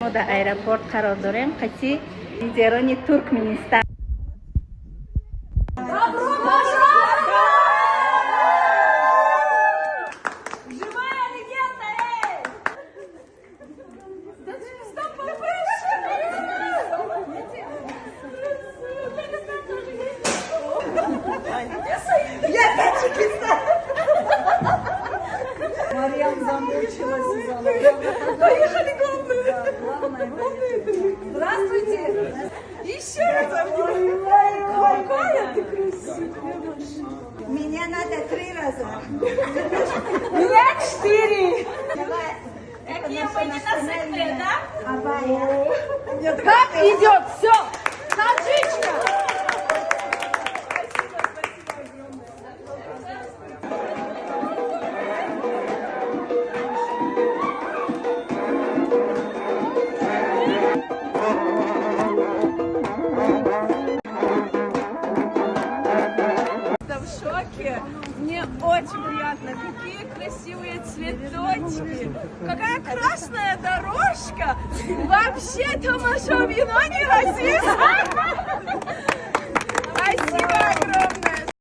ما در ایرپورت قرار داریم. قطعی لیدران ترکمنستان. Марьям замучила сезон. Поехали, главное. Здравствуйте. Еще раз обнимаю. Какая ты красивая. Меня надо 3 раза. Меня 4. Какие вы национальные, да? Абая. Как идет? Все. Таджичка. В шоке. Мне очень приятно. Какие красивые цветочки. Какая красная дорожка. Вообще-то наше вино не расист.